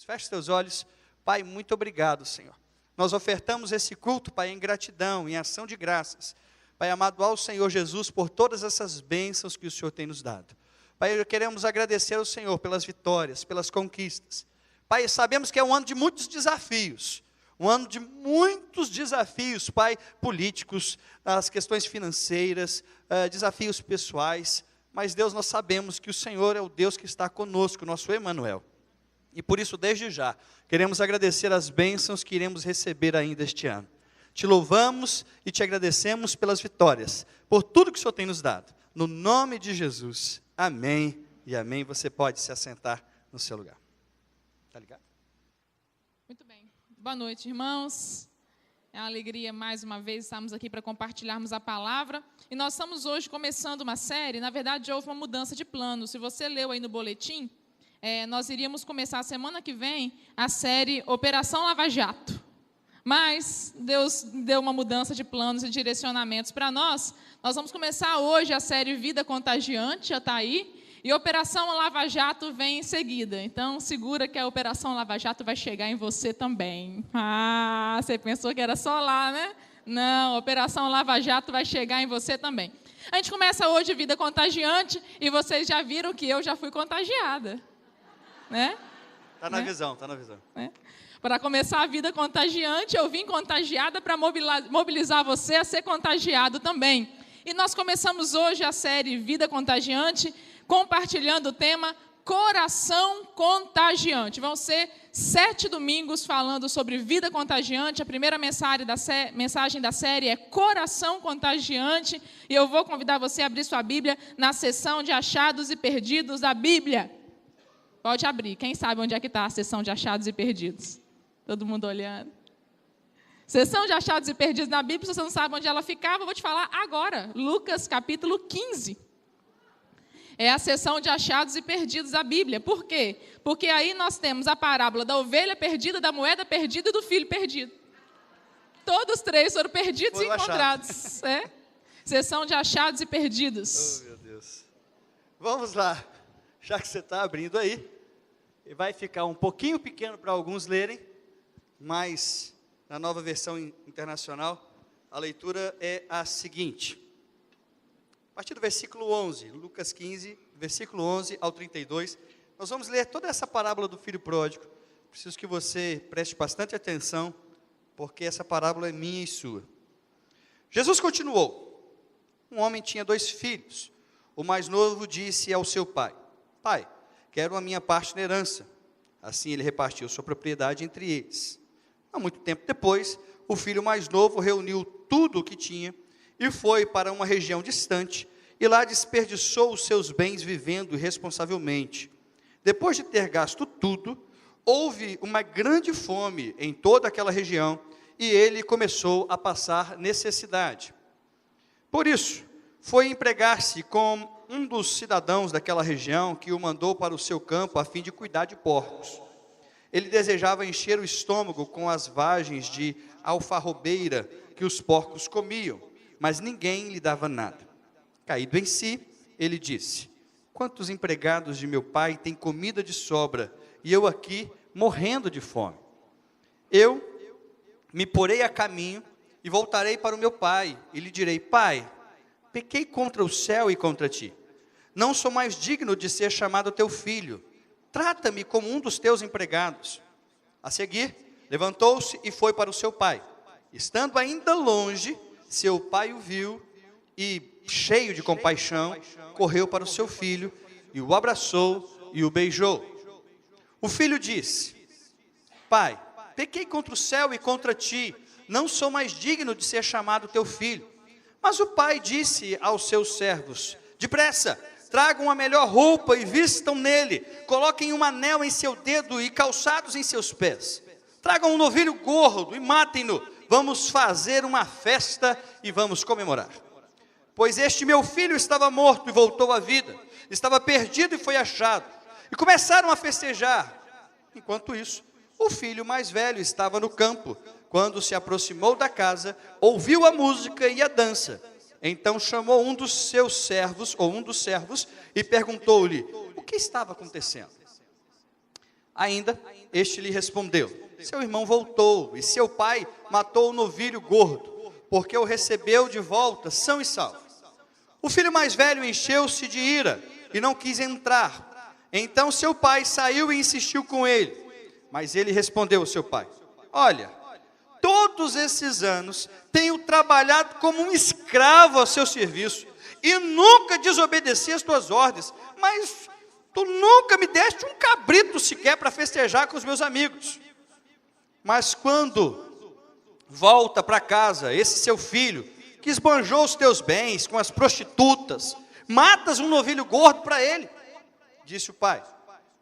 Jesus. Feche seus olhos. Pai, muito obrigado, Senhor. Nós ofertamos esse culto, Pai, em gratidão, em ação de graças. Pai amado, ao Senhor Jesus, por todas essas bênçãos que o Senhor tem nos dado. Pai, queremos agradecer ao Senhor pelas vitórias, pelas conquistas. Pai, sabemos que é um ano de muitos desafios. Um ano de muitos desafios, Pai, políticos, as questões financeiras, desafios pessoais. Mas, Deus, nós sabemos que o Senhor é o Deus que está conosco, nosso Emanuel. E por isso, desde já, queremos agradecer as bênçãos que iremos receber ainda este ano. Te louvamos e te agradecemos pelas vitórias, por tudo que o Senhor tem nos dado. No nome de Jesus, amém e amém. Você pode se assentar no seu lugar. Está ligado? Muito bem. Boa noite, irmãos. É uma alegria, mais uma vez, estarmos aqui para compartilharmos a palavra. E nós estamos hoje começando uma série. Na verdade, houve uma mudança de plano. Se você leu aí no boletim, nós iríamos começar a semana que vem a série Operação Lava Jato. Mas Deus deu uma mudança de planos e direcionamentos para nós. Nós vamos começar hoje a série Vida Contagiante, já está aí. E Operação Lava Jato vem em seguida. Então, segura que a Operação Lava Jato vai chegar em você também. Ah, você pensou que era só lá, né? Não, Operação Lava Jato vai chegar em você também. A gente começa hoje Vida Contagiante e vocês já viram que eu já fui contagiada. Né? Está na visão, está na visão. Para começar a Vida Contagiante, eu vim contagiada para mobilizar você a ser contagiado também. E nós começamos hoje a série Vida Contagiante, compartilhando o tema Coração Contagiante. Vão ser 7 domingos falando sobre vida contagiante. A primeira mensagem da série é Coração Contagiante. E eu vou convidar você a abrir sua Bíblia na seção de achados e perdidos da Bíblia. Pode abrir. Quem sabe onde é que está a seção de achados e perdidos? Todo mundo olhando. Seção de achados e perdidos na Bíblia, se você não sabe onde ela ficava, eu vou te falar agora. Lucas capítulo 15. É a seção de achados e perdidos da Bíblia. Por quê? Porque aí nós temos a parábola da ovelha perdida, da moeda perdida e do filho perdido. Todos três foram perdidos e encontrados. Seção de achados e perdidos. Oh, meu Deus. Vamos lá. Já que você está abrindo aí, vai ficar um pouquinho pequeno para alguns lerem, mas na nova versão internacional, a leitura é a seguinte. A partir do versículo 11, Lucas 15, versículo 11 ao 32, nós vamos ler toda essa parábola do filho pródigo. Preciso que você preste bastante atenção, porque essa parábola é minha e sua. Jesus continuou. Um homem tinha 2 filhos. O mais novo disse ao seu pai: Pai, quero a minha parte na herança. Assim ele repartiu sua propriedade entre eles. Há muito tempo depois, o filho mais novo reuniu tudo o que tinha e foi para uma região distante, e lá desperdiçou os seus bens vivendo irresponsavelmente. Depois de ter gasto tudo, houve uma grande fome em toda aquela região, e ele começou a passar necessidade. Por isso, foi empregar-se com um dos cidadãos daquela região, que o mandou para o seu campo a fim de cuidar de porcos. Ele desejava encher o estômago com as vagens de alfarrobeira que os porcos comiam, mas ninguém lhe dava nada. Caído em si, ele disse: Quantos empregados de meu pai têm comida de sobra, e eu aqui morrendo de fome? Eu me porei a caminho e voltarei para o meu pai, e lhe direi: Pai, pequei contra o céu e contra ti. Não sou mais digno de ser chamado teu filho. Trata-me como um dos teus empregados. A seguir, levantou-se e foi para o seu pai. Estando ainda longe, seu pai o viu e, cheio de compaixão, correu para o seu filho e o abraçou e o beijou. O filho disse: Pai, pequei contra o céu e contra ti. Não sou mais digno de ser chamado teu filho. Mas o pai disse aos seus servos: Depressa, tragam a melhor roupa e vistam nele, coloquem um anel em seu dedo e calçados em seus pés. Tragam um novilho gordo e matem-no. Vamos fazer uma festa e vamos comemorar. Pois este meu filho estava morto e voltou à vida, estava perdido e foi achado. E começaram a festejar. Enquanto isso, o filho mais velho estava no campo. Quando se aproximou da casa, ouviu a música e a dança. Então chamou um dos servos, e perguntou-lhe o que estava acontecendo. Ainda, este lhe respondeu: seu irmão voltou, e seu pai matou o novilho gordo, porque o recebeu de volta são e salvo. O filho mais velho encheu-se de ira, e não quis entrar. Então seu pai saiu e insistiu com ele. Mas ele respondeu ao seu pai: olha, todos esses anos tenho trabalhado como um escravo ao seu serviço, e nunca desobedeci as tuas ordens, mas tu nunca me deste um cabrito sequer para festejar com os meus amigos. Mas quando volta para casa esse seu filho, que esbanjou os teus bens com as prostitutas, matas um novilho gordo para ele. Disse o pai: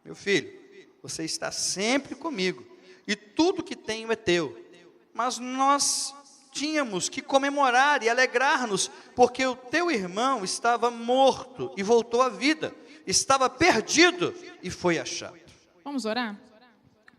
meu filho, você está sempre comigo, e tudo que tenho é teu. Mas nós tínhamos que comemorar e alegrar-nos, porque o teu irmão estava morto e voltou à vida, estava perdido e foi achado. Vamos orar?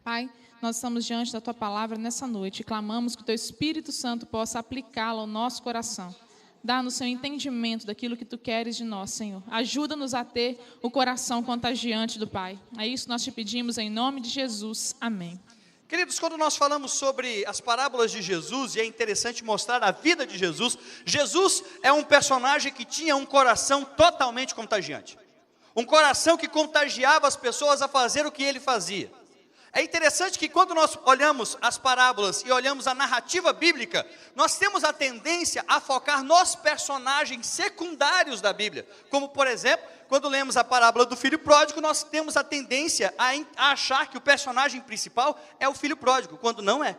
Pai, nós estamos diante da Tua palavra nessa noite e clamamos que o Teu Espírito Santo possa aplicá-la ao nosso coração. Dá-nos, Senhor, entendimento daquilo que Tu queres de nós, Senhor. Ajuda-nos a ter o coração contagiante do Pai. É isso que nós te pedimos em nome de Jesus. Amém. Queridos, quando nós falamos sobre as parábolas de Jesus, e é interessante mostrar a vida de Jesus, Jesus é um personagem que tinha um coração totalmente contagiante. Um coração que contagiava as pessoas a fazer o que ele fazia. É interessante que quando nós olhamos as parábolas e olhamos a narrativa bíblica, nós temos a tendência a focar nos personagens secundários da Bíblia. Como, por exemplo, quando lemos a parábola do filho pródigo, nós temos a tendência a achar que o personagem principal é o filho pródigo, quando não é.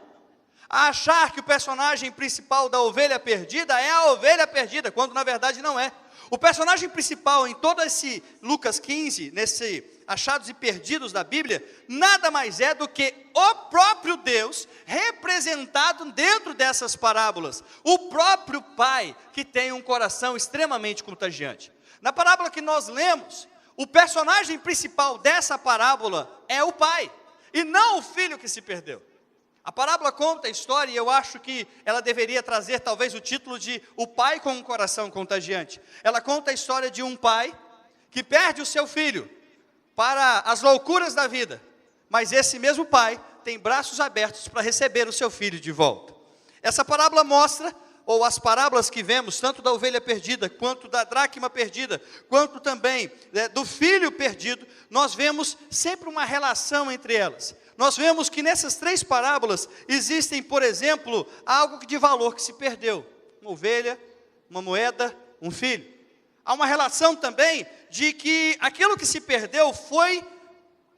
A achar que o personagem principal da ovelha perdida é a ovelha perdida, quando na verdade não é. O personagem principal em todo esse Lucas 15, nesse achados e perdidos da Bíblia, nada mais é do que o próprio Deus representado dentro dessas parábolas. O próprio Pai, que tem um coração extremamente contagiante. Na parábola que nós lemos, o personagem principal dessa parábola é o pai, e não o filho que se perdeu. A parábola conta a história, e eu acho que ela deveria trazer talvez o título de O Pai com um Coração Contagiante. Ela conta a história de um pai que perde o seu filho para as loucuras da vida, mas esse mesmo pai tem braços abertos para receber o seu filho de volta. Essa parábola mostra, ou as parábolas que vemos, tanto da ovelha perdida, quanto da dracma perdida, quanto também do filho perdido, nós vemos sempre uma relação entre elas. Nós vemos que nessas três parábolas existem, por exemplo, algo de valor que se perdeu. Uma ovelha, uma moeda, um filho. Há uma relação também de que aquilo que se perdeu foi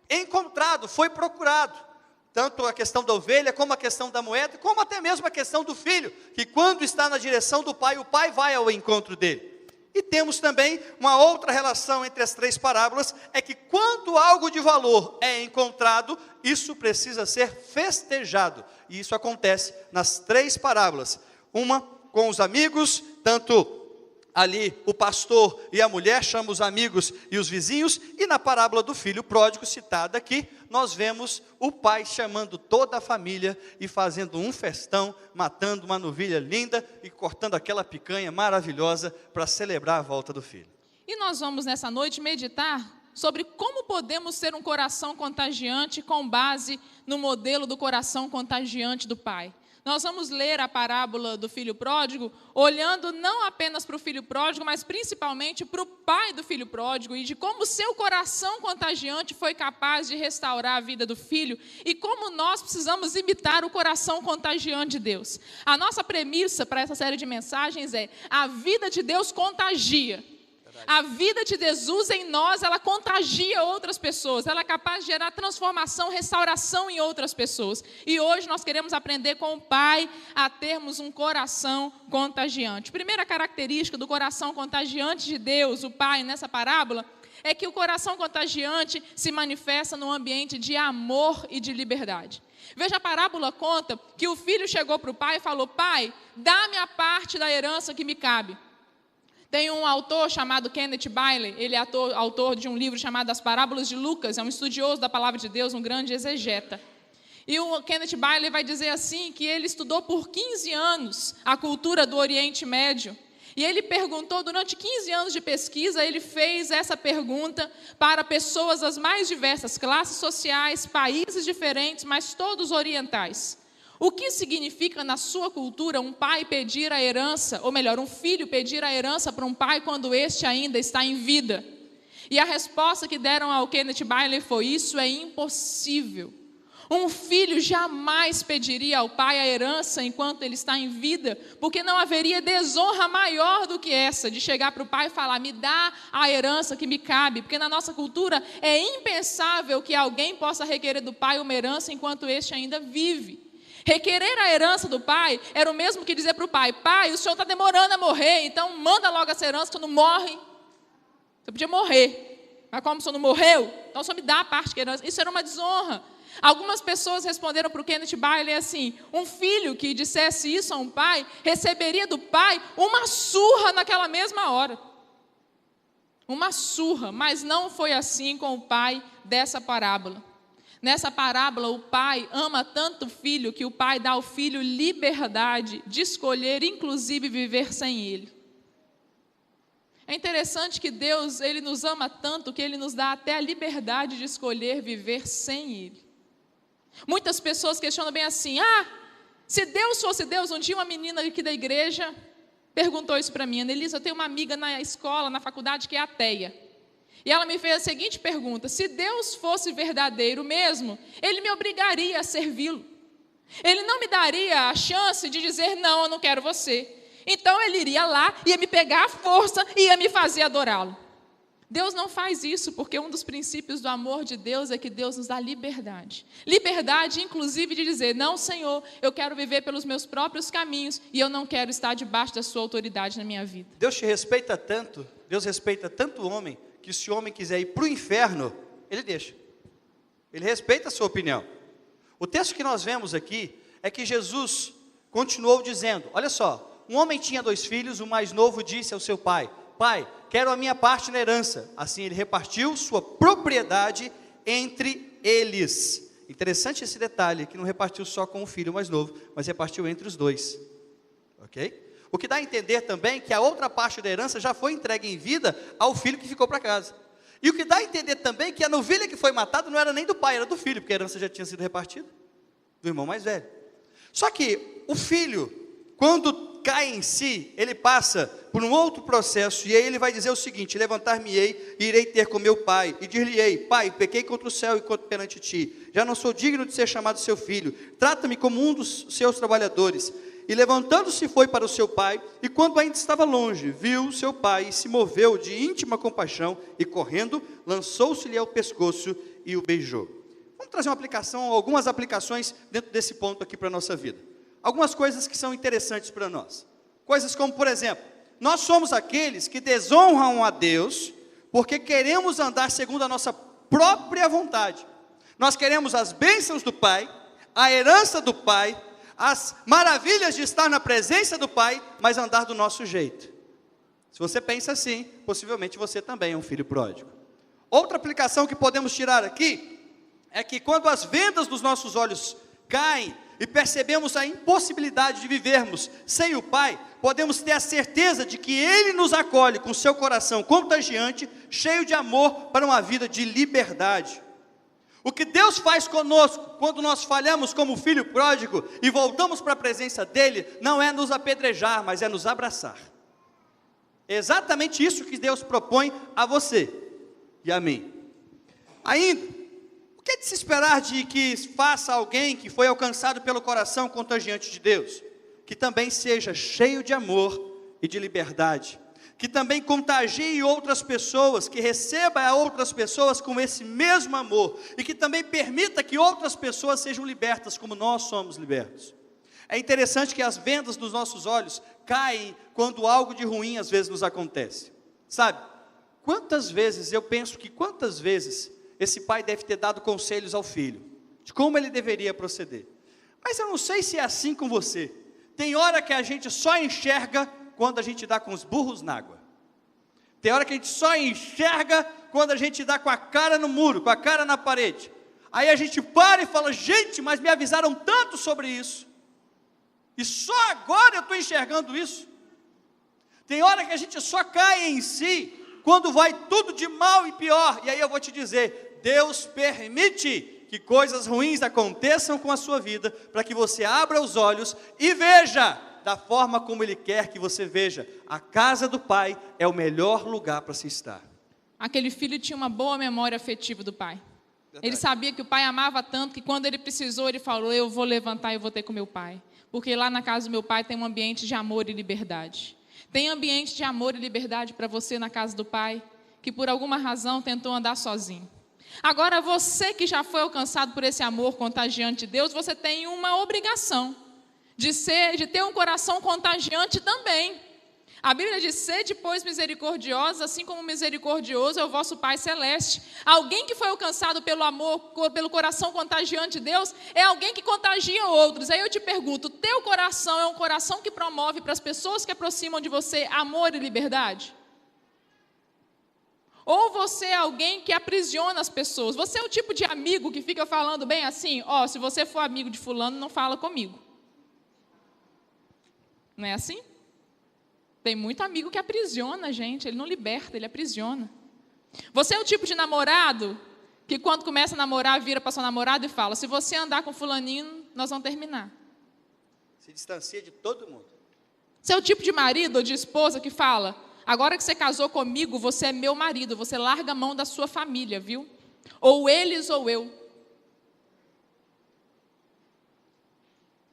encontrado, foi procurado. Tanto a questão da ovelha, como a questão da moeda, como até mesmo a questão do filho, que quando está na direção do pai, o pai vai ao encontro dele. E temos também uma outra relação entre as três parábolas, é que quando algo de valor é encontrado, isso precisa ser festejado. E isso acontece nas três parábolas. Uma com os amigos, tanto ali o pastor e a mulher chamam os amigos e os vizinhos, e na parábola do filho pródigo citada aqui, nós vemos o pai chamando toda a família e fazendo um festão, matando uma novilha linda e cortando aquela picanha maravilhosa para celebrar a volta do filho. E nós vamos nessa noite meditar sobre como podemos ter um coração contagiante com base no modelo do coração contagiante do pai. Nós vamos ler a parábola do filho pródigo, olhando não apenas para o filho pródigo, mas principalmente para o pai do filho pródigo, e de como o seu coração contagiante foi capaz de restaurar a vida do filho, e como nós precisamos imitar o coração contagiante de Deus. A nossa premissa para essa série de mensagens é: a vida de Deus contagia. A vida de Jesus em nós, ela contagia outras pessoas, ela é capaz de gerar transformação, restauração em outras pessoas. E hoje nós queremos aprender com o Pai a termos um coração contagiante. Primeira característica do coração contagiante de Deus, o Pai, nessa parábola, é que o coração contagiante se manifesta num ambiente de amor e de liberdade. Veja, a parábola conta que o filho chegou para o pai e falou: pai, dá-me a parte da herança que me cabe. Tem um autor chamado Kenneth Bailey, ele é autor de um livro chamado As Parábolas de Lucas, é um estudioso da palavra de Deus, um grande exegeta. E o Kenneth Bailey vai dizer assim, que ele estudou por 15 anos a cultura do Oriente Médio, E ele perguntou, durante 15 anos de pesquisa, ele fez essa pergunta para pessoas das mais diversas classes sociais, países diferentes, mas todos orientais. O que significa na sua cultura um pai pedir a herança, ou melhor, um filho pedir a herança para um pai quando este ainda está em vida? E a resposta que deram ao Kenneth Bailey foi: isso é impossível. Um filho jamais pediria ao pai a herança enquanto ele está em vida, porque não haveria desonra maior do que essa, de chegar para o pai e falar: me dá a herança que me cabe, porque na nossa cultura é impensável que alguém possa requerer do pai uma herança enquanto este ainda vive. Requerer a herança do pai era o mesmo que dizer para o pai: pai, o senhor está demorando a morrer, então manda logo essa herança, que não morre. Você podia morrer, mas como o senhor não morreu, então o senhor me dá a parte que é herança. Isso era uma desonra. Algumas pessoas responderam para o Kenneth Bailey assim: um filho que dissesse isso a um pai, receberia do pai uma surra naquela mesma hora. Uma surra, mas não foi assim com o pai dessa parábola. Nessa parábola, o pai ama tanto o filho que o pai dá ao filho liberdade de escolher, inclusive viver sem ele. É interessante que Deus, ele nos ama tanto que ele nos dá até a liberdade de escolher viver sem ele. Muitas pessoas questionam bem assim: se Deus fosse Deus, um dia uma menina aqui da igreja perguntou isso para mim: Anelisa, eu tenho uma amiga na escola, na faculdade, que é ateia. E ela me fez a seguinte pergunta: se Deus fosse verdadeiro mesmo, ele me obrigaria a servi-lo. Ele não me daria a chance de dizer: não, eu não quero você. Então ele iria lá, ia me pegar à força e ia me fazer adorá-lo. Deus não faz isso, porque um dos princípios do amor de Deus é que Deus nos dá liberdade. Liberdade, inclusive, de dizer: não, Senhor, eu quero viver pelos meus próprios caminhos e eu não quero estar debaixo da sua autoridade na minha vida. Deus te respeita tanto, Deus respeita tanto o homem, que se o homem quiser ir para o inferno, ele deixa. Ele respeita a sua opinião. O texto que nós vemos aqui é que Jesus continuou dizendo: olha só, um homem tinha 2 filhos, o mais novo disse ao seu pai: pai, quero a minha parte na herança. Assim ele repartiu sua propriedade entre eles. Interessante esse detalhe, que não repartiu só com o filho mais novo, mas repartiu entre os 2. Ok? O que dá a entender também que a outra parte da herança já foi entregue em vida ao filho que ficou para casa. E o que dá a entender também que a novilha que foi matada não era nem do pai, era do filho, porque a herança já tinha sido repartida, do irmão mais velho. Só que o filho, quando cai em si, ele passa por um outro processo, e aí ele vai dizer o seguinte: levantar-me-ei e irei ter com meu pai, e dir-lhe-ei: pai, pequei contra o céu e contra perante ti, já não sou digno de ser chamado seu filho, trata-me como um dos seus trabalhadores. E levantando-se foi para o seu pai, e quando ainda estava longe, viu seu pai, e se moveu de íntima compaixão, e correndo, lançou-se-lhe ao pescoço e o beijou. Vamos trazer algumas aplicações dentro desse ponto aqui para a nossa vida. Algumas coisas que são interessantes para nós. Coisas como, por exemplo, nós somos aqueles que desonram a Deus, porque queremos andar segundo a nossa própria vontade. Nós queremos as bênçãos do Pai, a herança do Pai, as maravilhas de estar na presença do Pai, mas andar do nosso jeito. Se você pensa assim, possivelmente você também é um filho pródigo. Outra aplicação que podemos tirar aqui, é que quando as vendas dos nossos olhos caem, e percebemos a impossibilidade de vivermos sem o Pai, podemos ter a certeza de que Ele nos acolhe com seu coração contagiante, cheio de amor, para uma vida de liberdade. O que Deus faz conosco, quando nós falhamos como filho pródigo, e voltamos para a presença dEle, não é nos apedrejar, mas é nos abraçar. É exatamente isso que Deus propõe a você e a mim. Ainda, o que é de se esperar de que faça alguém que foi alcançado pelo coração contagiante de Deus? Que também seja cheio de amor e de liberdade, que também contagie outras pessoas, que receba a outras pessoas com esse mesmo amor, e que também permita que outras pessoas sejam libertas como nós somos libertos. É interessante que as vendas dos nossos olhos caem quando algo de ruim às vezes nos acontece. Sabe, quantas vezes esse pai deve ter dado conselhos ao filho, de como ele deveria proceder. Mas eu não sei se é assim com você. Tem hora que a gente só enxerga quando a gente dá com os burros na água. Tem hora que a gente só enxerga quando a gente dá com a cara no muro, com a cara na parede. Aí a gente para e fala: gente, mas me avisaram tanto sobre isso, e só agora eu estou enxergando isso. Tem hora que a gente só cai em si quando vai tudo de mal e pior. E aí eu vou te dizer, Deus permite que coisas ruins aconteçam com a sua vida, para que você abra os olhos e veja da forma como Ele quer que você veja. A casa do Pai é o melhor lugar para se estar. Aquele filho tinha uma boa memória afetiva do pai. Verdade. Ele sabia que o pai amava tanto que quando ele precisou, ele falou, eu vou levantar e vou ter com meu pai. Porque lá na casa do meu pai tem um ambiente de amor e liberdade. Tem ambiente de amor e liberdade para você na casa do pai, que por alguma razão tentou andar sozinho. Agora, você que já foi alcançado por esse amor contagiante de Deus, você tem uma obrigação de ter um coração contagiante também. A Bíblia diz, sede, pois, misericordiosos, assim como misericordioso é o vosso Pai Celeste. Alguém que foi alcançado pelo amor, pelo coração contagiante de Deus, é alguém que contagia outros. Aí eu te pergunto, teu coração é um coração que promove para as pessoas que aproximam de você amor e liberdade? Ou você é alguém que aprisiona as pessoas? Você é o tipo de amigo que fica falando bem assim, se você for amigo de fulano, não fala comigo. Não é assim? Tem muito amigo que aprisiona a gente, ele não liberta, ele aprisiona. Você é o tipo de namorado que quando começa a namorar, vira para sua namorada e fala, se você andar com fulaninho, nós vamos terminar. Se distancia de todo mundo. Você é o tipo de marido ou de esposa que fala, agora que você casou comigo, você é meu marido, você larga a mão da sua família, viu? Ou eles ou eu.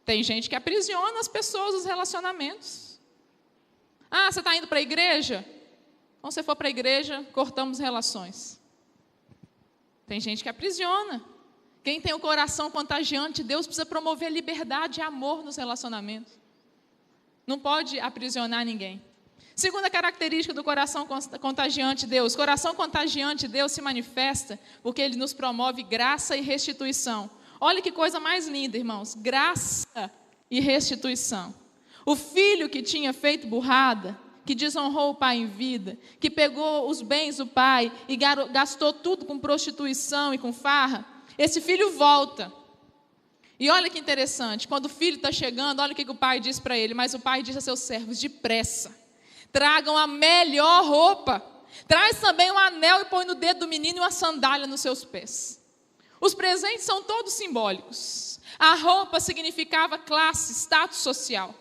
Tem gente que aprisiona as pessoas, os relacionamentos. Você está indo para a igreja? Quando você for para a igreja, cortamos relações. Tem gente que aprisiona. Quem tem o coração contagiante, Deus precisa promover liberdade e amor nos relacionamentos. Não pode aprisionar ninguém. Segunda característica do coração contagiante de Deus. Coração contagiante de Deus se manifesta porque Ele nos promove graça e restituição. Olha que coisa mais linda, irmãos. Graça e restituição. O filho que tinha feito burrada, que desonrou o pai em vida, que pegou os bens do pai e gastou tudo com prostituição e com farra, esse filho volta. E olha que interessante, quando o filho está chegando, olha o que o pai diz para ele. Mas o pai diz a seus servos, depressa, tragam a melhor roupa, traz também um anel e põe no dedo do menino e uma sandália nos seus pés. Os presentes são todos simbólicos. A roupa significava classe, status social.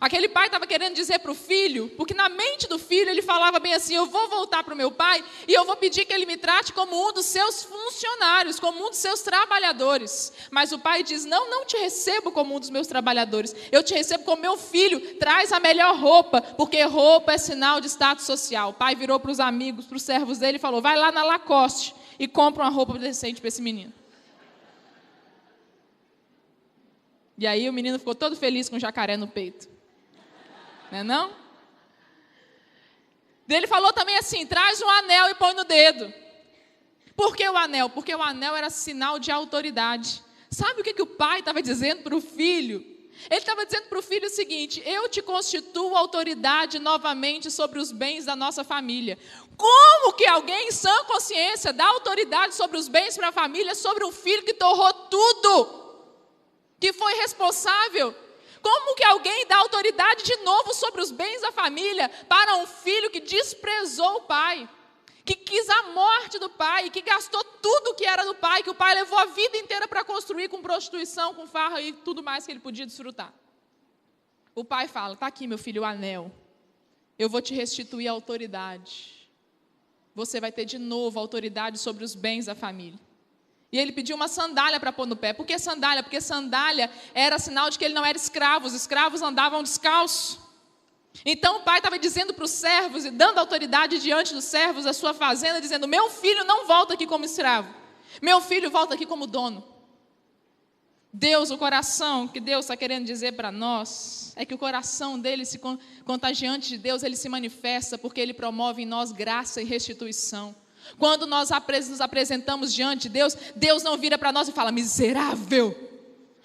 Aquele pai estava querendo dizer para o filho, porque na mente do filho ele falava bem assim, eu vou voltar para o meu pai e eu vou pedir que ele me trate como um dos seus funcionários, como um dos seus trabalhadores. Mas o pai diz, não te recebo como um dos meus trabalhadores, eu te recebo como meu filho, traz a melhor roupa, porque roupa é sinal de status social. O pai virou para os amigos, para os servos dele e falou, vai lá na Lacoste e compra uma roupa decente para esse menino. E aí o menino ficou todo feliz com o jacaré no peito. Não é não? Ele falou também assim, traz um anel e põe no dedo. Por que o anel? Porque o anel era sinal de autoridade. Sabe o que o pai estava dizendo para o filho? Ele estava dizendo para o filho o seguinte, eu te constituo autoridade novamente sobre os bens da nossa família. Como que alguém em sã consciência dá autoridade sobre os bens para a família, sobre um filho que torrou tudo, que foi responsável? Como que alguém dá autoridade de novo sobre os bens da família para um filho que desprezou o pai, que quis a morte do pai, que gastou tudo que era do pai, que o pai levou a vida inteira para construir com prostituição, com farra e tudo mais que ele podia desfrutar? O pai fala, está aqui meu filho, o anel, eu vou te restituir a autoridade, você vai ter de novo autoridade sobre os bens da família. E ele pediu uma sandália para pôr no pé. Por que sandália? Porque sandália era sinal de que ele não era escravo. Os escravos andavam descalços. Então o pai estava dizendo para os servos e dando autoridade diante dos servos da sua fazenda, dizendo, meu filho não volta aqui como escravo. Meu filho volta aqui como dono. Deus, o coração que Deus está querendo dizer para nós, é que o coração dele, contagiante de Deus, ele se manifesta porque ele promove em nós graça e restituição. Quando nós nos apresentamos diante de Deus, Deus não vira para nós e fala, miserável,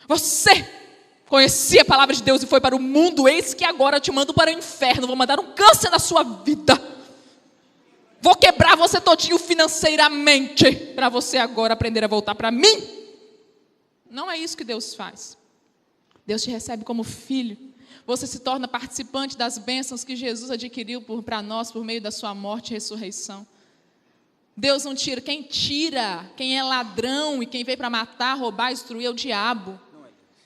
você conhecia a palavra de Deus e foi para o mundo, eis que agora eu te mando para o inferno, vou mandar um câncer na sua vida, vou quebrar você todinho financeiramente, para você agora aprender a voltar para mim. Não é isso que Deus faz. Deus te recebe como filho, você se torna participante das bênçãos que Jesus adquiriu para nós por meio da sua morte e ressurreição. Deus não tira, quem é ladrão e quem veio para matar, roubar, destruir é o diabo.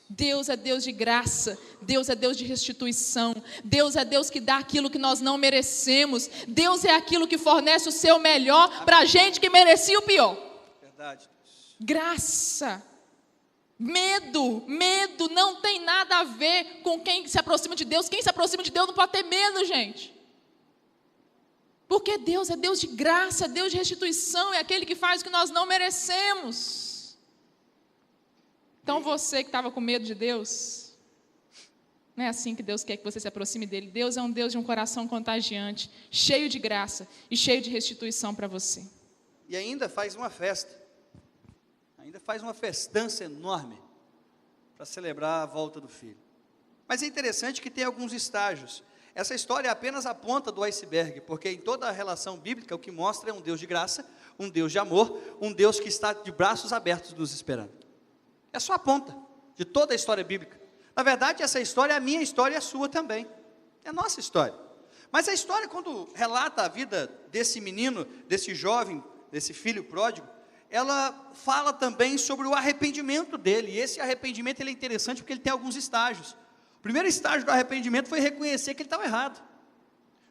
Deus é Deus de graça, Deus é Deus de restituição, Deus é Deus que dá aquilo que nós não merecemos, Deus é aquilo que fornece o seu melhor para a gente que merecia o pior. Verdade. Graça. Medo não tem nada a ver com quem se aproxima de Deus. Quem se aproxima de Deus não pode ter medo, gente. Porque Deus é Deus de graça, Deus de restituição, é aquele que faz o que nós não merecemos. Então você que estava com medo de Deus, não é assim que Deus quer que você se aproxime dele. Deus é um Deus de um coração contagiante, cheio de graça e cheio de restituição para você. E ainda faz uma festa. Ainda faz uma festança enorme para celebrar a volta do filho. Mas é interessante que tem alguns estágios. Essa história é apenas a ponta do iceberg, porque em toda a relação bíblica o que mostra é um Deus de graça, um Deus de amor, um Deus que está de braços abertos nos esperando. É só a ponta de toda a história bíblica. Na verdade, essa história é a minha história e a sua também. É a nossa história. Mas a história, quando relata a vida desse menino, desse jovem, desse filho pródigo, ela fala também sobre o arrependimento dele. E esse arrependimento ele é interessante porque ele tem alguns estágios. O primeiro estágio do arrependimento foi reconhecer que ele estava errado.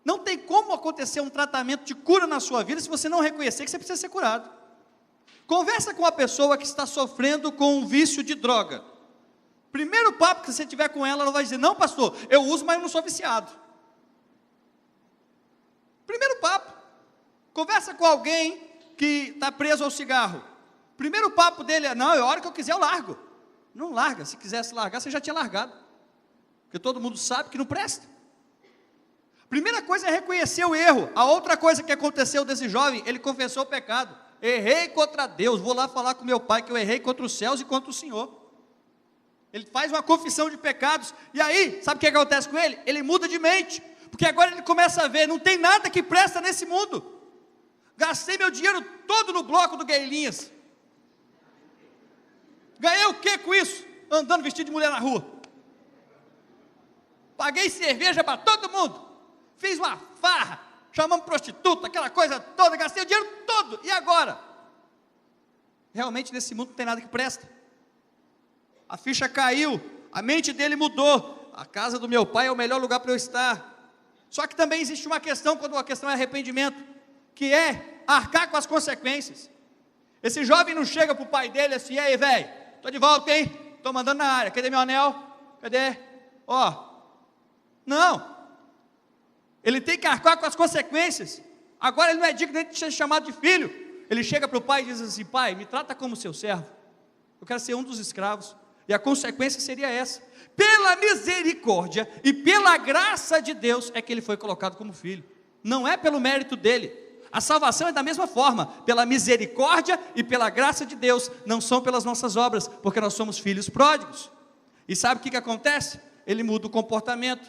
Não tem como acontecer um tratamento de cura na sua vida se você não reconhecer que você precisa ser curado. Conversa com uma pessoa que está sofrendo com um vício de droga. Primeiro papo que você tiver com ela, ela vai dizer: não, pastor, eu uso, mas eu não sou viciado. Primeiro papo. Conversa com alguém que está preso ao cigarro. Primeiro papo dele é: não, a hora que eu quiser eu largo. Não larga, se quisesse largar, você já tinha largado. Porque todo mundo sabe que não presta. Primeira coisa é reconhecer o erro. A outra coisa que aconteceu desse jovem, ele confessou o pecado. Errei contra Deus, vou lá falar com meu pai que eu errei contra os céus e contra o Senhor. Ele faz uma confissão de pecados, e aí, sabe o que acontece com ele? Ele muda de mente, porque agora ele começa a ver, não tem nada que presta nesse mundo. Gastei meu dinheiro todo no bloco do Gueilinhas. Ganhei o que com isso? Andando vestido de mulher na rua. Paguei cerveja para todo mundo. Fiz uma farra, chamamos prostituta, aquela coisa toda, gastei o dinheiro todo. E agora? Realmente nesse mundo não tem nada que presta. A ficha caiu, a mente dele mudou. A casa do meu pai é o melhor lugar para eu estar. Só que também existe uma questão, quando a questão é arrependimento, que é arcar com as consequências. Esse jovem não chega para o pai dele assim: e aí, velho, estou de volta, hein? Estou mandando na área, cadê meu anel? Cadê? Ó, não. Ele tem que arcar com as consequências. Agora ele não é digno nem de ser chamado de filho. Ele chega para o pai e diz assim: pai, me trata como seu servo. Eu quero ser um dos escravos. E a consequência seria essa: pela misericórdia e pela graça de Deus é que ele foi colocado como filho. Não é pelo mérito dele. A salvação é da mesma forma, pela misericórdia e pela graça de Deus, não são pelas nossas obras, porque nós somos filhos pródigos. E sabe o que acontece? Ele muda o comportamento.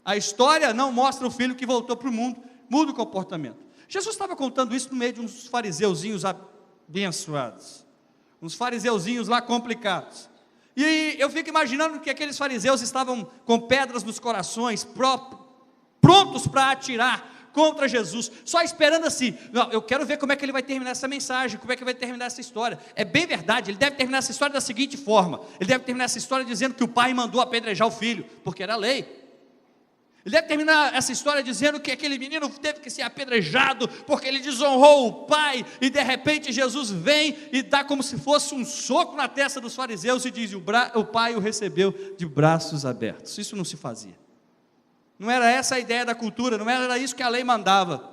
A história não mostra o filho que voltou para o mundo, muda o comportamento. Jesus estava contando isso no meio de uns fariseuzinhos abençoados, uns fariseuzinhos lá complicados. E eu fico imaginando que aqueles fariseus estavam com pedras nos corações, prontos para atirar contra Jesus, só esperando assim: não, eu quero ver como é que ele vai terminar essa mensagem, como é que vai terminar essa história. É bem verdade, ele deve terminar essa história da seguinte forma: ele deve terminar essa história dizendo que o pai mandou apedrejar o filho, porque era lei. Ele deve terminar essa história dizendo que aquele menino teve que ser apedrejado, porque ele desonrou o pai, e de repente Jesus vem e dá como se fosse um soco na testa dos fariseus e diz: o pai o recebeu de braços abertos. Isso não se fazia. Não era essa a ideia da cultura, não era isso que a lei mandava,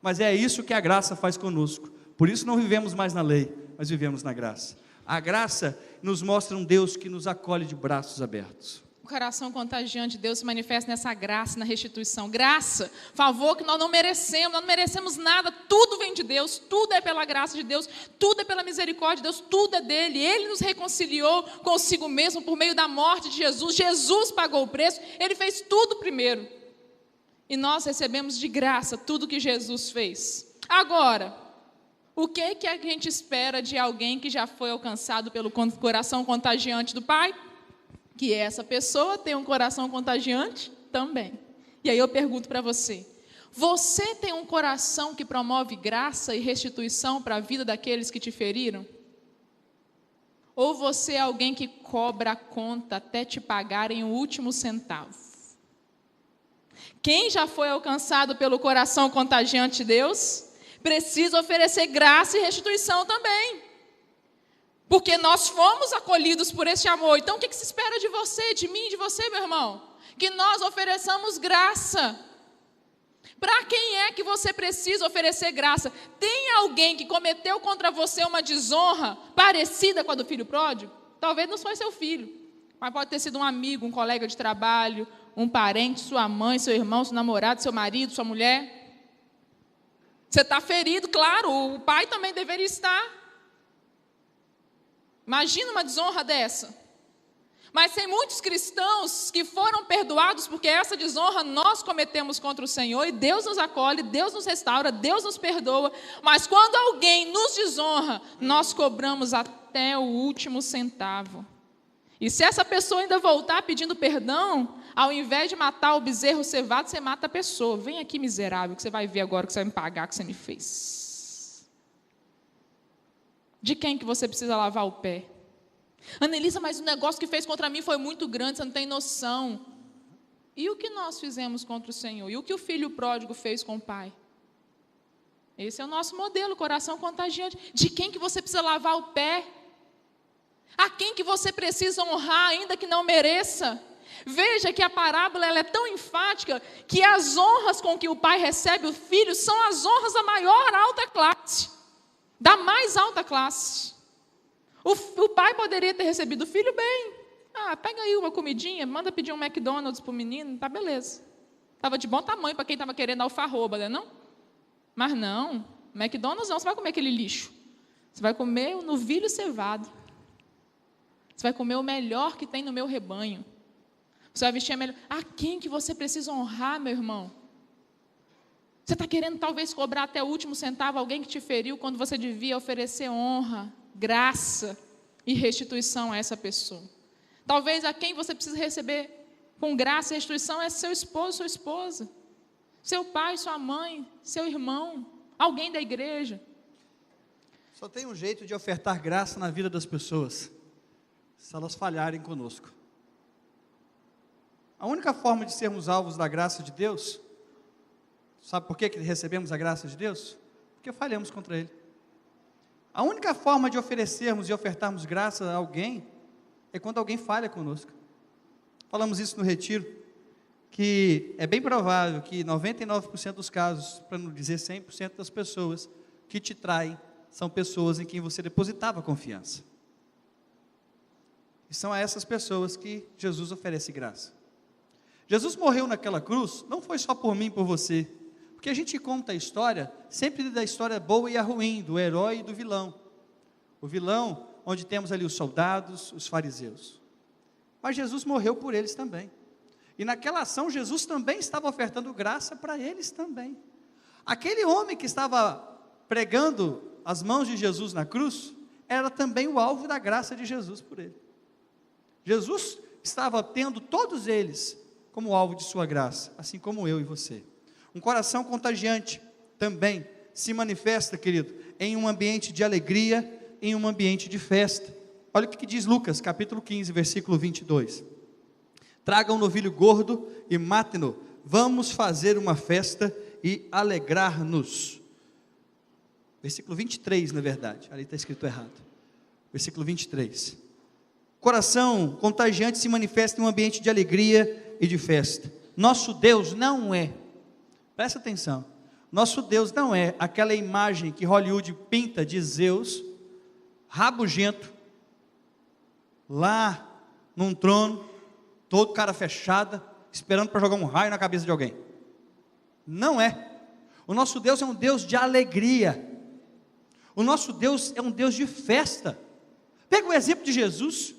mas é isso que a graça faz conosco. Por isso não vivemos mais na lei, mas vivemos na graça. A graça nos mostra um Deus que nos acolhe de braços abertos. O coração contagiante de Deus se manifesta nessa graça, na restituição. Graça, favor que nós não merecemos nada, tudo vem de Deus, tudo é pela graça de Deus, tudo é pela misericórdia de Deus, tudo é dele. Ele nos reconciliou consigo mesmo por meio da morte de Jesus. Jesus pagou o preço, ele fez tudo primeiro. E nós recebemos de graça tudo que Jesus fez. Agora, o que a gente espera de alguém que já foi alcançado pelo coração contagiante do Pai? que essa pessoa tem um coração contagiante também. E aí eu pergunto para você: você tem um coração que promove graça e restituição para a vida daqueles que te feriram? Ou você é alguém que cobra a conta até te pagarem o último centavo? Quem já foi alcançado pelo coração contagiante de Deus, precisa oferecer graça e restituição também. Porque nós fomos acolhidos por este amor. Então o que se espera de você, de mim, de você, meu irmão? Que nós ofereçamos graça. Para quem é que você precisa oferecer graça? Tem alguém que cometeu contra você uma desonra parecida com a do filho pródigo? Talvez não foi seu filho, mas pode ter sido um amigo, um colega de trabalho, um parente, sua mãe, seu irmão, seu namorado, seu marido, sua mulher. Você está ferido, claro, o pai também deveria estar. Imagina uma desonra dessa. Mas tem muitos cristãos que foram perdoados porque essa desonra nós cometemos contra o Senhor, e Deus nos acolhe, Deus nos restaura, Deus nos perdoa. Mas quando alguém nos desonra, nós cobramos até o último centavo. E se essa pessoa ainda voltar pedindo perdão, ao invés de matar o bezerro cevado, você mata a pessoa. Vem aqui, miserável, que você vai ver agora que você vai me pagar o que você me fez. De quem que você precisa lavar o pé? Anelisa, mas o negócio que fez contra mim foi muito grande, você não tem noção. E o que nós fizemos contra o Senhor? E o que o filho pródigo fez com o pai? Esse é o nosso modelo, coração contagiante. De quem que você precisa lavar o pé? A quem que você precisa honrar, ainda que não mereça? Veja que a parábola ela é tão enfática que as honras com que o pai recebe o filho são as honras da maior alta classe, da mais alta classe. O pai poderia ter recebido o filho bem. Pega aí uma comidinha, manda pedir um McDonald's para o menino, tá beleza. Estava de bom tamanho para quem estava querendo alfarroba, né não? Mas não, McDonald's não, você vai comer aquele lixo. Você vai comer o novilho cevado. Você vai comer o melhor que tem no meu rebanho. Você vai vestir a melhor. A quem que você precisa honrar, meu irmão? Você está querendo talvez cobrar até o último centavo alguém que te feriu, quando você devia oferecer honra, graça e restituição a essa pessoa. Talvez a quem você precisa receber com graça e restituição é seu esposo, sua esposa, seu pai, sua mãe, seu irmão, alguém da igreja. Só tem um jeito de ofertar graça na vida das pessoas: se elas falharem conosco. A única forma de sermos alvos da graça de Deus, sabe por que recebemos a graça de Deus? Porque falhamos contra Ele. A única forma de oferecermos e ofertarmos graça a alguém é quando alguém falha conosco. Falamos isso no retiro, que é bem provável que 99% dos casos, para não dizer 100% das pessoas que te traem, são pessoas em quem você depositava confiança. E são a essas pessoas que Jesus oferece graça. Jesus morreu naquela cruz, não foi só por mim e por você, porque a gente conta a história, sempre da história boa e a ruim, do herói e do vilão. O vilão, onde temos ali os soldados, os fariseus. Mas Jesus morreu por eles também. E naquela ação, Jesus também estava ofertando graça para eles também. Aquele homem que estava pregando as mãos de Jesus na cruz, era também o alvo da graça de Jesus por ele. Jesus estava tendo todos eles como alvo de sua graça, assim como eu e você. Um coração contagiante também se manifesta, querido, em um ambiente de alegria, em um ambiente de festa. Olha o que diz Lucas, capítulo 15, versículo 22. Tragam um novilho gordo e matem-no, vamos fazer uma festa e alegrar-nos. Versículo 23, na verdade, ali está escrito errado. Versículo 23. Coração contagiante se manifesta em um ambiente de alegria e de festa. Nosso Deus não é, presta atenção, nosso Deus não é aquela imagem que Hollywood pinta de Zeus, rabugento, lá num trono, todo cara fechada, esperando para jogar um raio na cabeça de alguém. Não é. O nosso Deus é um Deus de alegria. O nosso Deus é um Deus de festa. Pega o exemplo de Jesus.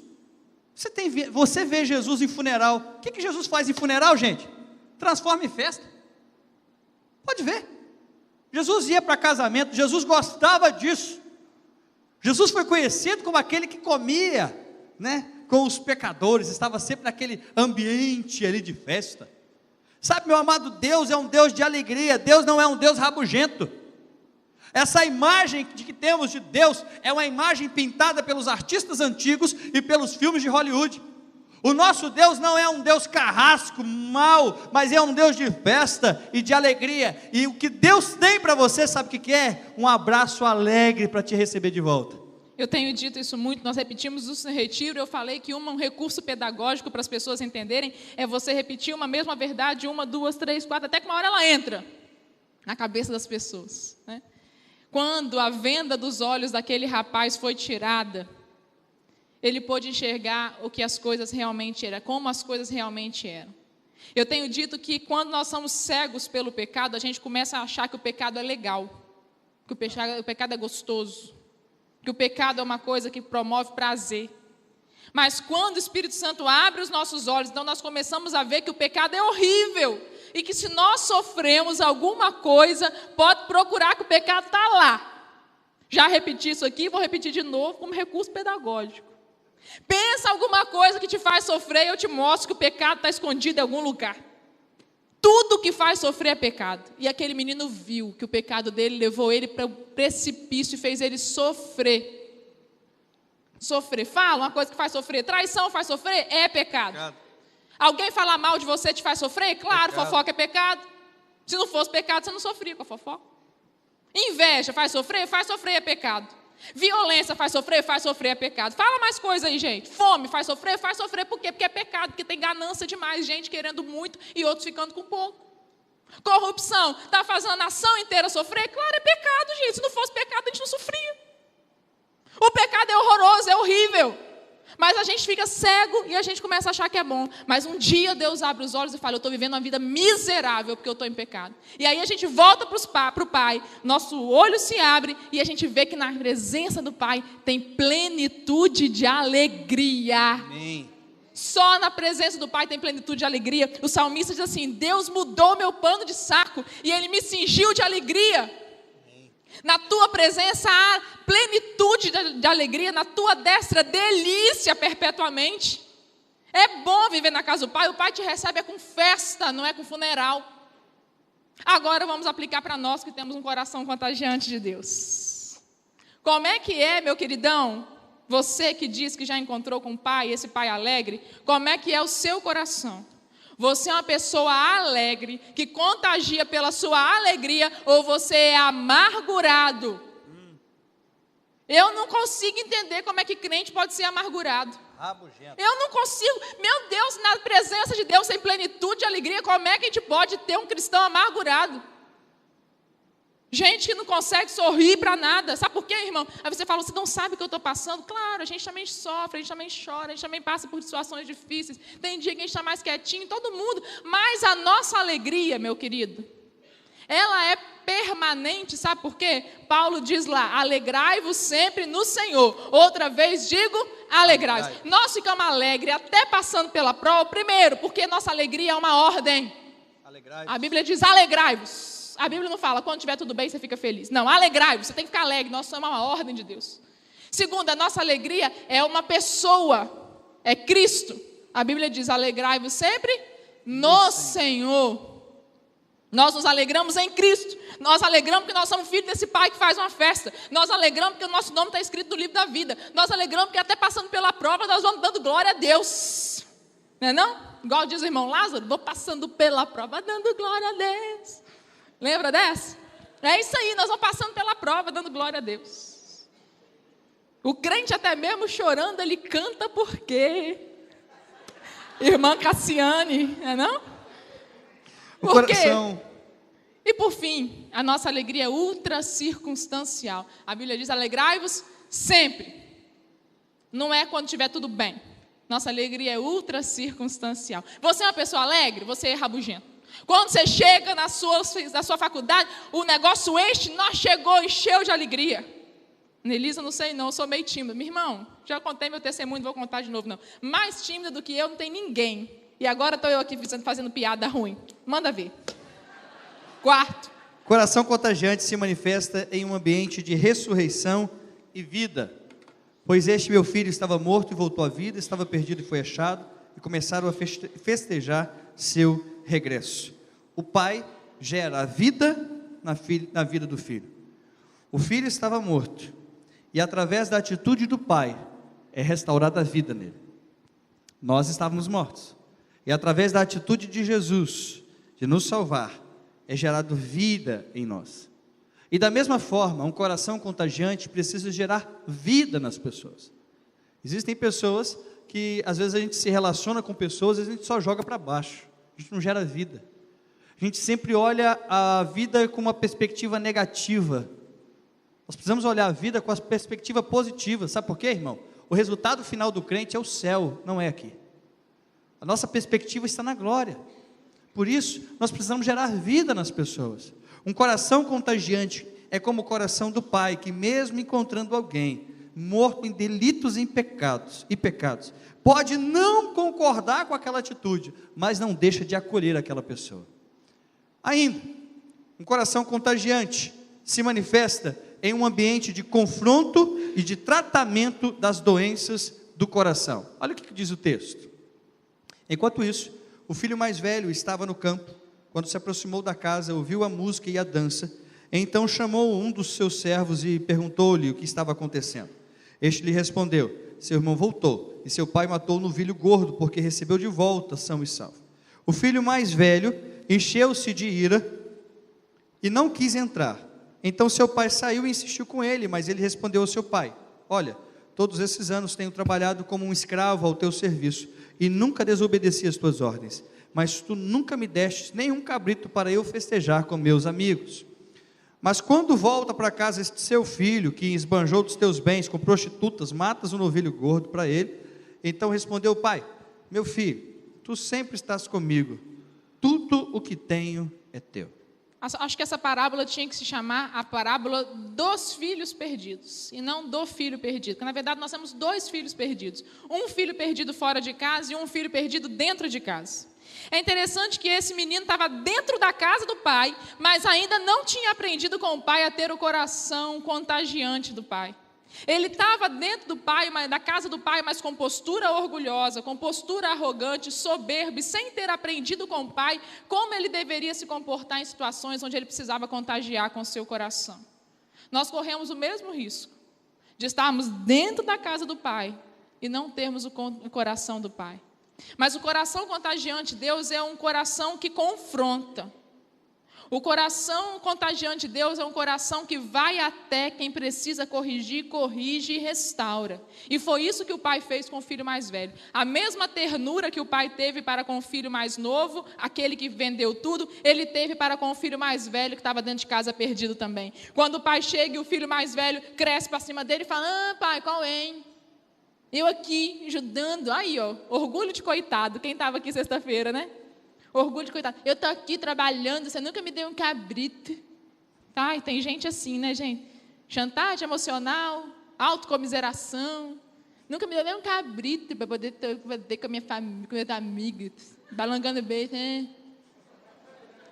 Você vê Jesus em funeral. O que Jesus faz em funeral, gente? Transforma em festa. Pode ver. Jesus ia para casamento, Jesus gostava disso. Jesus foi conhecido como aquele que comia, com os pecadores, estava sempre naquele ambiente ali de festa. Sabe, meu amado, Deus é um Deus de alegria, Deus não é um Deus rabugento. Essa imagem que temos de Deus é uma imagem pintada pelos artistas antigos e pelos filmes de Hollywood. O nosso Deus não é um Deus carrasco, mau, mas é um Deus de festa e de alegria. E o que Deus tem para você, sabe o que é? Um abraço alegre para te receber de volta. Eu tenho dito isso muito, nós repetimos isso no retiro. Eu falei que um recurso pedagógico para as pessoas entenderem é você repetir uma mesma verdade, 1, 2, 3, 4, até que uma hora ela entra na cabeça das pessoas, né? Quando a venda dos olhos daquele rapaz foi tirada, ele pôde enxergar o que as coisas realmente eram, como as coisas realmente eram. Eu tenho dito que quando nós somos cegos pelo pecado, a gente começa a achar que o pecado é legal, que o pecado é gostoso, que o pecado é uma coisa que promove prazer. Mas quando o Espírito Santo abre os nossos olhos, então nós começamos a ver que o pecado é horrível, e que se nós sofremos alguma coisa, pode procurar que o pecado está lá. Já repeti isso aqui, vou repetir de novo como recurso pedagógico. Pensa alguma coisa que te faz sofrer, eu te mostro que o pecado está escondido em algum lugar. Tudo que faz sofrer é pecado. E aquele menino viu que o pecado dele levou ele para o precipício e fez ele sofrer. Sofrer, fala uma coisa que faz sofrer. Traição faz sofrer? É pecado. Alguém falar mal de você te faz sofrer? Claro, pecado. Fofoca é pecado. Se não fosse pecado, você não sofria com a fofoca. Inveja faz sofrer? Faz sofrer, é pecado. Violência faz sofrer? Faz sofrer, é pecado. Fala mais coisa aí, gente. Fome faz sofrer? Faz sofrer, por quê? Porque é pecado, porque tem ganância demais, gente querendo muito e outros ficando com pouco. Corrupção, está fazendo a nação inteira sofrer? Claro, é pecado, gente. Se não fosse pecado, a gente não sofria. O pecado é horroroso, é horrível. Mas a gente fica cego e a gente começa a achar que é bom. Mas um dia Deus abre os olhos e fala, eu estou vivendo uma vida miserável porque eu estou em pecado. E aí a gente volta para o Pai, nosso olho se abre e a gente vê que na presença do Pai tem plenitude de alegria. Amém. Só na presença do Pai tem plenitude de alegria. O salmista diz assim, Deus mudou meu pano de saco e Ele me cingiu de alegria. Na tua presença há plenitude de alegria, na tua destra delícia perpetuamente. É bom viver na casa do Pai, o Pai te recebe com festa, não é com funeral. Agora vamos aplicar para nós que temos um coração contagiante de Deus. Como é que é, meu queridão, você que diz que já encontrou com o Pai, esse Pai alegre, como é que é o seu coração? Você é uma pessoa alegre, que contagia pela sua alegria, ou você é amargurado? Eu não consigo entender como é que crente pode ser amargurado. Eu não consigo. Meu Deus, na presença de Deus, sem plenitude de alegria, como é que a gente pode ter um cristão amargurado? Gente que não consegue sorrir para nada. Sabe por quê, irmão? Aí você fala, você não sabe o que eu estou passando? Claro, a gente também sofre, a gente também chora, a gente também passa por situações difíceis. Tem dia que a gente está mais quietinho, todo mundo. Mas a nossa alegria, meu querido, ela é permanente, sabe por quê? Paulo diz lá, alegrai-vos sempre no Senhor. Outra vez digo, alegrai-vos. Nós ficamos alegres até passando pela prova, primeiro, porque nossa alegria é uma ordem. A Bíblia diz, alegrai-vos. A Bíblia não fala, quando estiver tudo bem, você fica feliz. Não, alegrai-vos, você tem que ficar alegre, nós somos uma ordem de Deus. Segundo, a nossa alegria é uma pessoa, é Cristo. A Bíblia diz, alegrai-vos sempre no Senhor. Nós nos alegramos em Cristo. Nós alegramos porque nós somos filhos desse Pai que faz uma festa. Nós alegramos porque o nosso nome está escrito no livro da vida. Nós alegramos porque até passando pela prova, nós vamos dando glória a Deus. Não é não? Igual diz o irmão Lázaro, vou passando pela prova, dando glória a Deus. Lembra dessa? É isso aí, nós vamos passando pela prova, dando glória a Deus. O crente até mesmo chorando, ele canta por quê? Irmã Cassiane, não é não? Por quê? E por fim, a nossa alegria é ultra circunstancial. A Bíblia diz, alegrai-vos sempre. Não é quando estiver tudo bem. Nossa alegria é ultra circunstancial. Você é uma pessoa alegre? Você é rabugento. Quando você chega na sua faculdade, o negócio enche, encheu de alegria. Nelisa, não sei não, eu sou meio tímida. Meu irmão, já contei meu testemunho, não vou contar de novo não. Mais tímida do que eu não tem ninguém. E agora estou eu aqui fazendo piada ruim. Manda ver. Quarto. Coração contagiante se manifesta em um ambiente de ressurreição e vida. Pois este meu filho estava morto e voltou à vida, estava perdido e foi achado, e começaram a festejar seu regresso. O pai gera a vida na vida do filho. O filho estava morto, e através da atitude do pai, é restaurada a vida nele. Nós estávamos mortos, e através da atitude de Jesus, de nos salvar, é gerado vida em nós. E da mesma forma, um coração contagiante precisa gerar vida nas pessoas. Existem pessoas que, às vezes a gente se relaciona com pessoas e a gente só joga para baixo, a gente não gera vida. A gente sempre olha a vida com uma perspectiva negativa. Nós precisamos olhar a vida com a perspectiva positiva. Sabe por quê, irmão? O resultado final do crente é o céu, não é aqui. A nossa perspectiva está na glória. Por isso, nós precisamos gerar vida nas pessoas. Um coração contagiante é como o coração do Pai, que mesmo encontrando alguém morto em delitos e pecados, pode não concordar com aquela atitude, mas não deixa de acolher aquela pessoa. Ainda, um coração contagiante se manifesta em um ambiente de confronto e de tratamento das doenças do coração. Olha o que diz o texto. Enquanto isso, o filho mais velho estava no campo. Quando se aproximou da casa, ouviu a música e a dança. Então chamou um dos seus servos e perguntou-lhe o que estava acontecendo. Este lhe respondeu: seu irmão voltou, e seu pai matou o novilho gordo, porque recebeu de volta são e salvo. O filho mais velho encheu-se de ira e não quis entrar. Então seu pai saiu e insistiu com ele, mas ele respondeu ao seu pai: olha, todos esses anos tenho trabalhado como um escravo ao teu serviço, e nunca desobedeci as tuas ordens, mas tu nunca me deste nenhum cabrito para eu festejar com meus amigos. Mas quando volta para casa este seu filho, que esbanjou dos teus bens com prostitutas, matas um novilho gordo para ele. Então respondeu o pai: meu filho, tu sempre estás comigo, tudo o que tenho é teu. Acho que essa parábola tinha que se chamar a parábola dos filhos perdidos, e não do filho perdido, porque na verdade nós temos dois filhos perdidos, um filho perdido fora de casa e um filho perdido dentro de casa. É interessante que esse menino estava dentro da casa do pai, mas ainda não tinha aprendido com o pai a ter o coração contagiante do pai. Ele estava dentro do pai, da casa do pai, mas com postura orgulhosa, com postura arrogante, soberba, e sem ter aprendido com o pai como ele deveria se comportar em situações onde ele precisava contagiar com o seu coração. Nós corremos o mesmo risco de estarmos dentro da casa do pai e não termos o coração do pai. Mas o coração contagiante de Deus é um coração que confronta. O coração contagiante de Deus é um coração que vai até quem precisa corrigir, corrige e restaura. E foi isso que o pai fez com o filho mais velho. A mesma ternura que o pai teve para com o filho mais novo, aquele que vendeu tudo, ele teve para com o filho mais velho que estava dentro de casa perdido também. Quando o pai chega e o filho mais velho cresce para cima dele e fala: ah, pai, qual é, hein? Eu aqui ajudando, aí ó, orgulho de coitado, quem estava aqui sexta-feira, né? Orgulho de coitado, eu estou aqui trabalhando, você nunca me deu um cabrito. Tá? E tem gente assim, né, gente? Chantagem emocional, autocomiseração. Nunca me deu nem um cabrito para poder ter com a minha família, com meus amigos, balangando beijo, né?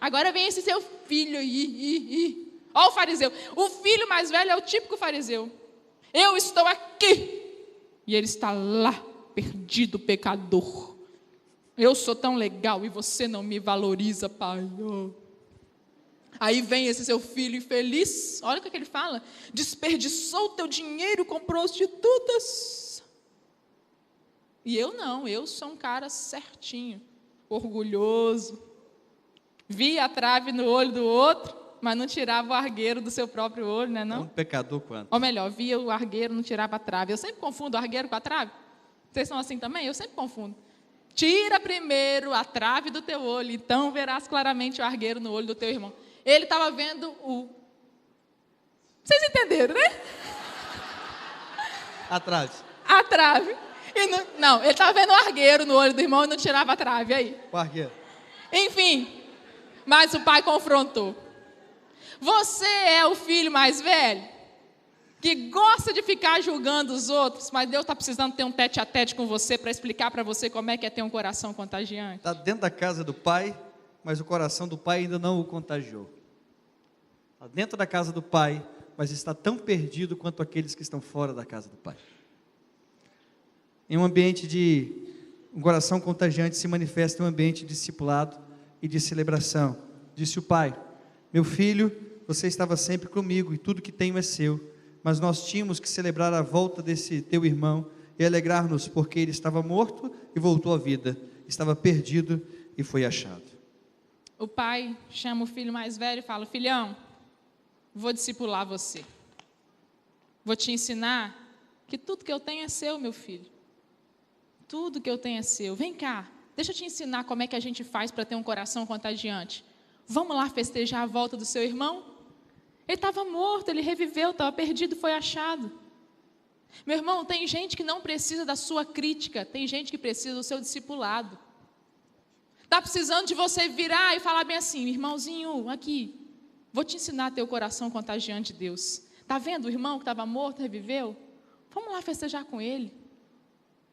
Agora vem esse seu filho aí. Olha o fariseu. O filho mais velho é o típico fariseu. Eu estou aqui. E ele está lá, perdido, pecador. Eu sou tão legal e você não me valoriza, pai. Oh. Aí vem esse seu filho infeliz, olha o que ele fala: desperdiçou o teu dinheiro com prostitutas. E eu não, eu sou um cara certinho, orgulhoso. Via a trave no olho do outro, mas não tirava o argueiro do seu próprio olho, né, não? Um pecador quanto? Ou melhor, via o argueiro, não tirava a trave. Eu sempre confundo o argueiro com a trave. Vocês são assim também? Eu sempre confundo. Tira primeiro a trave do teu olho, então verás claramente o argueiro no olho do teu irmão. Ele estava vendo o... Vocês entenderam, né? A trave. A trave. E não, ele estava vendo o argueiro no olho do irmão e não tirava a trave. Aí. O argueiro. Enfim, mas o pai confrontou. Você é o filho mais velho? Que gosta de ficar julgando os outros, mas Deus está precisando ter um tete-a-tete com você para explicar para você como é que é ter um coração contagiante. Está dentro da casa do pai, mas o coração do pai ainda não o contagiou. Está dentro da casa do pai, mas está tão perdido quanto aqueles que estão fora da casa do pai. em um ambiente um coração contagiante se manifesta em um ambiente de discipulado e de celebração. Disse o pai: meu filho, você estava sempre comigo e tudo que tenho é seu, mas nós tínhamos que celebrar a volta desse teu irmão e alegrar-nos, porque ele estava morto e voltou à vida, estava perdido e foi achado. O pai chama o filho mais velho e fala: filhão, vou discipular você. Vou te ensinar que tudo que eu tenho é seu, meu filho. Tudo que eu tenho é seu. Vem cá, deixa eu te ensinar como é que a gente faz para ter um coração contagiante. Vamos lá festejar a volta do seu irmão? Ele estava morto, ele reviveu, estava perdido, foi achado. Meu irmão, tem gente que não precisa da sua crítica, tem gente que precisa do seu discipulado. Está precisando de você virar e falar bem assim: irmãozinho, aqui, vou te ensinar a ter o coração contagiante de Deus. Está vendo o irmão que estava morto, reviveu? Vamos lá festejar com ele.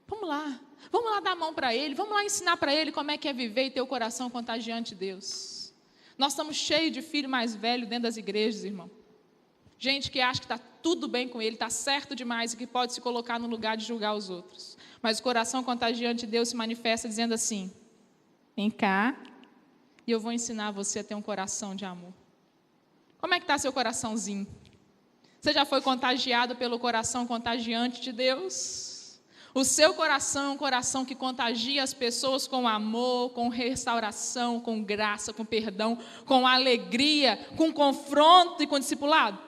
Vamos lá dar a mão para ele, vamos lá ensinar para ele como é que é viver e ter o coração contagiante de Deus. Nós estamos cheios de filho mais velho dentro das igrejas, irmão. Gente que acha que está tudo bem com ele, está certo demais e que pode se colocar no lugar de julgar os outros. Mas o coração contagiante de Deus se manifesta dizendo assim: vem cá, e eu vou ensinar você a ter um coração de amor. Como é que está seu coraçãozinho? Você já foi contagiado pelo coração contagiante de Deus? O seu coração é um coração que contagia as pessoas com amor, com restauração, com graça, com perdão, com alegria, com confronto e com discipulado?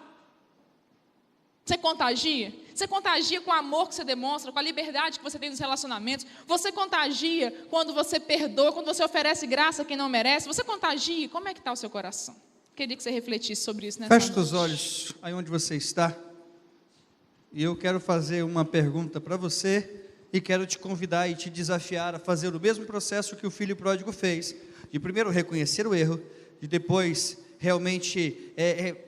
Você contagia? Você contagia com o amor que você demonstra, com a liberdade que você tem nos relacionamentos. Você contagia quando você perdoa, quando você oferece graça a quem não merece. Você contagia. Como é que está o seu coração? Queria que você refletisse sobre isso nessa noite. Feche os olhos aí onde você está. E eu quero fazer uma pergunta para você e quero te convidar e te desafiar a fazer o mesmo processo que o filho pródigo fez, de primeiro reconhecer o erro, de depois realmente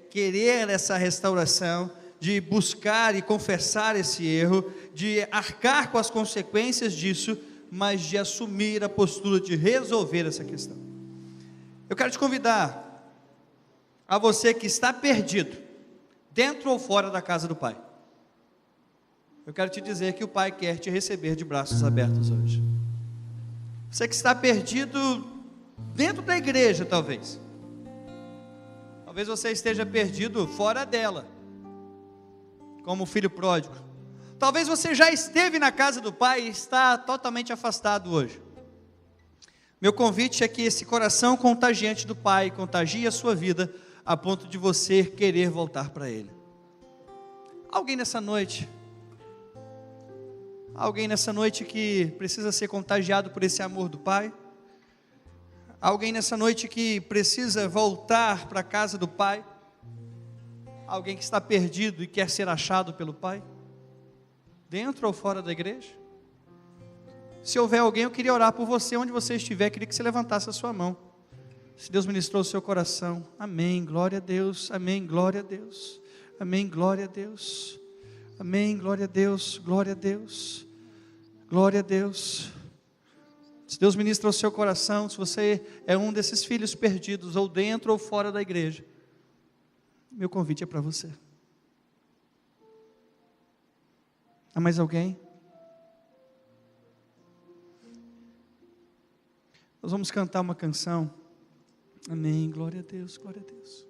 querer essa restauração, de buscar e confessar esse erro, de arcar com as consequências disso, mas de assumir a postura de resolver essa questão. Eu quero te convidar, a você que está perdido, dentro ou fora da casa do Pai, eu quero te dizer que o Pai quer te receber de braços abertos hoje. Você que está perdido dentro da igreja, talvez você esteja perdido fora dela, como o filho pródigo. Talvez você já esteve na casa do Pai e está totalmente afastado hoje. Meu convite é que esse coração contagiante do Pai contagie a sua vida a ponto de você querer voltar para Ele. Alguém nessa noite que precisa ser contagiado por esse amor do Pai? Alguém nessa noite que precisa voltar para a casa do Pai? Alguém que está perdido e quer ser achado pelo Pai? Dentro ou fora da igreja? Se houver alguém, eu queria orar por você, onde você estiver, queria que você levantasse a sua mão. Se Deus ministrou o seu coração, amém, glória a Deus, amém, glória a Deus, amém, glória a Deus, amém, glória a Deus, glória a Deus, glória a Deus. Se Deus ministra o seu coração, se você é um desses filhos perdidos, ou dentro ou fora da igreja, meu convite é para você. Há mais alguém? Nós vamos cantar uma canção. Amém, glória a Deus, glória a Deus.